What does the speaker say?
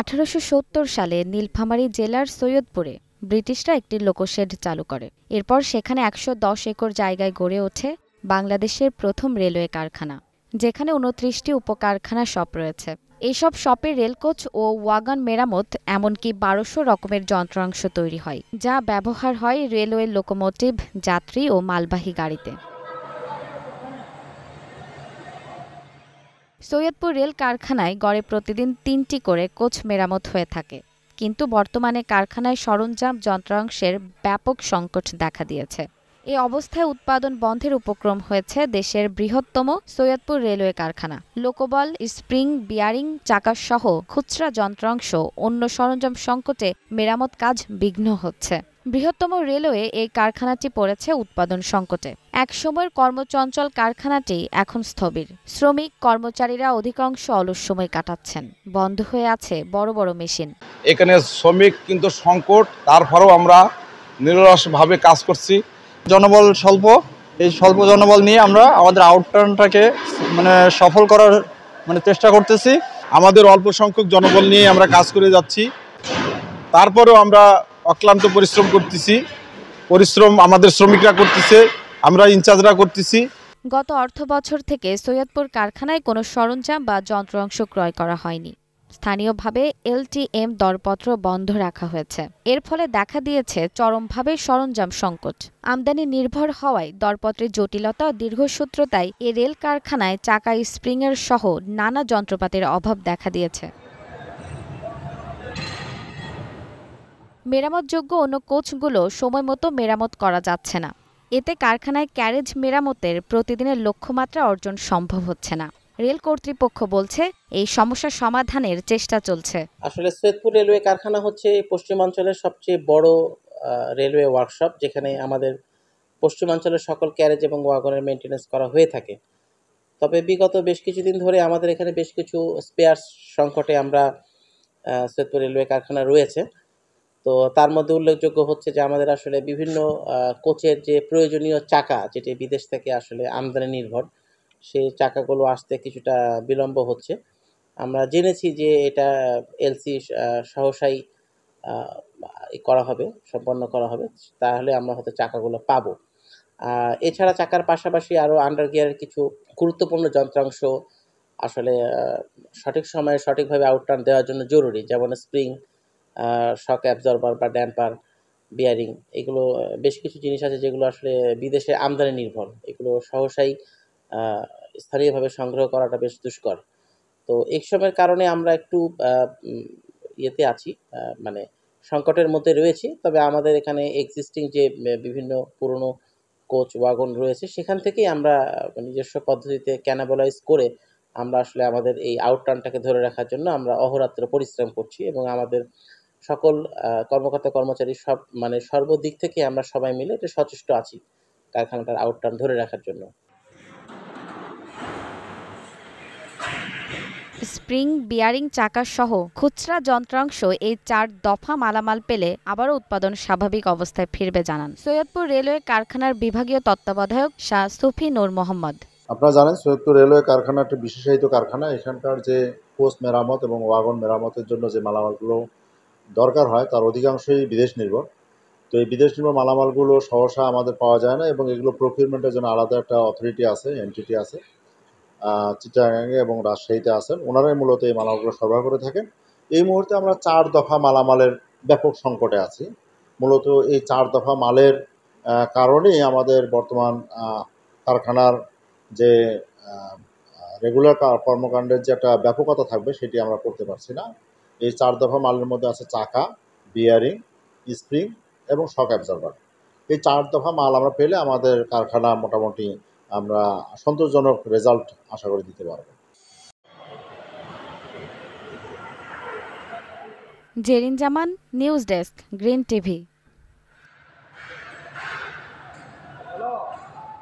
1870 সালে নীলফামারী জেলার সৈয়দপুরে ব্রিটিশরা একটি লোকোশেড চালু করে। এরপর সেখানে ১১০ একর জায়গায় গড়ে ওঠে বাংলাদেশের প্রথম রেলওয়ে কারখানা, যেখানে ২৯টি উপকারখানা শপ রয়েছে। এইসব শপে রেলকোচ ও ওয়াগন মেরামত, এমনকি ১২০০ রকমের যন্ত্রাংশ তৈরি হয়, যা ব্যবহার হয় রেলওয়ে লোকোমোটিভ, যাত্রী ও মালবাহী গাড়িতে। সৈয়দপুর রেল কারখানায় গড়ে প্রতিদিন ৩টি করে কোচ মেরামত হয়ে থাকে, কিন্তু বর্তমানে কারখানায় সরঞ্জাম যন্ত্রাংশের ব্যাপক সংকট দেখা দিয়েছে। এ অবস্থায় উৎপাদন বন্ধের উপক্রম হয়েছে দেশের বৃহত্তম সৈয়দপুর রেলওয়ে কারখানা। লোকোবল, স্প্রিং, বিয়ারিং, চাকাসহ খুচরা যন্ত্রাংশ, অন্য সরঞ্জাম সংকটে মেরামত কাজ বিঘ্ন হচ্ছে। বৃহত্তম রেলওয়ে এই কারখানাটি পড়েছে উৎপাদন সংকটে। একসময়ের কর্মচঞ্চল কারখানাটি এখন স্থবির। শ্রমিক কর্মচারীরা অধিকাংশ অলস সময় কাটাচ্ছেন। বন্ধ হয়ে আছে বড় বড় মেশিন। এখানে শ্রমিক কিন্তু সংকট, তারপরেও আমরা নিরলসভাবে কাজ করছি। জনবল স্বল্প, এই স্বল্প জনবল নিয়ে আমরা আমাদের আউটটার্নটাকে সফল করার চেষ্টা করতেছি। আমাদের অল্প সংখ্যক জনবল নিয়ে আমরা কাজ করে যাচ্ছি, তারপরেও আমরা অক্লান্ত পরিশ্রম করতেছি। পরিশ্রম আমাদের শ্রমিকরা করতেছে, আমরা ইনচার্জরা করতেছি। গত অর্থবছর থেকে সৈয়দপুর কারখানায় কোনো সরঞ্জাম বা যন্ত্রাংশ ক্রয় করা হয়নি। স্থানীয়ভাবে এলটিএম দরপত্র বন্ধ রাখা হয়েছে। এর ফলে দেখা দিয়েছে চরমভাবে সরঞ্জাম সংকট। আমদানি নির্ভর হওয়ায় দরপত্রের জটিলতা ও দীর্ঘসূত্রতায় এ রেল কারখানায় চাকা, স্প্রিংয়ের সহ নানা যন্ত্রপাতির অভাব দেখা দিয়েছে। মেরামতযোগ্য অন্য কোচগুলো সময়মতো মেরামত করা যাচ্ছে না। এতে কারখানায় ক্যারেজ মেরামতের প্রতিদিনের লক্ষ্যমাত্রা অর্জন সম্ভব হচ্ছে না। রেল কর্তৃপক্ষ বলছে এই সমস্যা সমাধানের চেষ্টা চলছে। আসলে সৈয়দপুর রেলওয়ে কারখানা হচ্ছে পশ্চিমাঞ্চলের সবচেয়ে বড় রেলওয়ে ওয়ার্কশপ, যেখানে আমাদের পশ্চিমাঞ্চলের সকল ক্যারেজ এবং ওয়াগনের মেনটেন্যান্স করা হয়ে থাকে। তবে বিগত বেশ কিছুদিন ধরে আমাদের এখানে বেশ কিছু স্পেয়ার্স সংকটে আমরা সৈয়দপুর রেলওয়ে কারখানা রয়েছে। তো তার মধ্যে উল্লেখযোগ্য হচ্ছে যে আমাদের আসলে বিভিন্ন কোচের যে প্রয়োজনীয় চাকা, যেটি বিদেশ থেকে আসলে আমদানি নির্ভর, সেই চাকাগুলো আসতে কিছুটা বিলম্ব হচ্ছে। আমরা জেনেছি যে এটা এলসি সহসাই সম্পন্ন করা হবে, তাহলে আমরা হয়তো চাকাগুলো পাবো। এছাড়া চাকার পাশাপাশি আরও আন্ডার গিয়ারের কিছু গুরুত্বপূর্ণ যন্ত্রাংশ আসলে সঠিক সময়ে সঠিকভাবে আউটটার্ন দেওয়ার জন্য জরুরি, যেমন স্প্রিং, শক অ্যাবজর্বার বা ড্যাম্পার, বিয়ারিং। এগুলো বেশ কিছু জিনিস আছে যেগুলো আসলে বিদেশে আমদানি নির্ভর, এগুলো সহসাই স্থানীয়ভাবে সংগ্রহ করাটা বেশ দুষ্কর। তো এসবের কারণে আমরা একটু ইয়েতে আছি, সংকটের মধ্যে রয়েছি। তবে আমাদের এখানে এক্সিস্টিং যে বিভিন্ন পুরনো কোচ ওয়াগন রয়েছে, সেখান থেকেই আমরা নিজস্ব পদ্ধতিতে ক্যানাবলাইজ করে আমরা আসলে আমাদের এই আউটটার্নটাকে ধরে রাখার জন্য আমরা অহোরাত্র পরিশ্রম করছি, এবং আমাদের সকল কর্মকর্তা কর্মচারী সর্বদিক থেকে আমরা সবাই মিলে এটা সচেষ্ট আছি কারখানাটার আউটটার্ন ধরে রাখার জন্য। স্প্রিং, বিয়ারিং, চাকা সহ খুচরা যন্ত্রাংশ এই 4 দফা মালামাল পেলে আবারও উৎপাদন স্বাভাবিক অবস্থায় ফিরবে জানান সৈয়দপুর রেলওয়ে কারখানার বিভাগীয় তত্ত্বাবধায়ক শাহ সুফি নূর মোহাম্মদ। আপনারা জানেন সৈয়দপুর রেলওয়ে কারখানা একটি বিশেষায়িত কারখানা। এখানকার যে কোচ মেরামত এবং ওয়াগন মেরামতের জন্য যে মালামালগুলো দরকার হয় তার অধিকাংশই বিদেশ নির্ভর। তো এই বিদেশ নির্ভর মালামালগুলো সহসা আমাদের পাওয়া যায় না, এবং এগুলো প্রকিউরমেন্টের জন্য আলাদা একটা অথরিটি আছে, এনটিটি আছে, চিটাগাঙে এবং রাজশাহীতে আছেন। ওনারাই মূলত এই মালামালগুলো সরবরাহ করে থাকেন। এই মুহূর্তে আমরা 4 দফা মালামালের ব্যাপক সংকটে আছি। মূলত এই 4 দফা মালের কারণেই আমাদের বর্তমান কারখানার যে রেগুলার কর্মকাণ্ডের যে একটা ব্যাপকতা থাকবে সেটি আমরা করতে পারছি না। এই 4 দফা মালের মধ্যে আছে চাকা, বিয়ারিং, স্প্রিং এবং শক অ্যাবজর্বার। এই 4 দফা মাল আমরা পেলে আমাদের কারখানা মোটামুটি আমরা সন্তোষজনক রেজাল্ট আশা করে দিতে পারব। জেরিন জামান, নিউজ ডেস্ক, গ্রিন টিভি।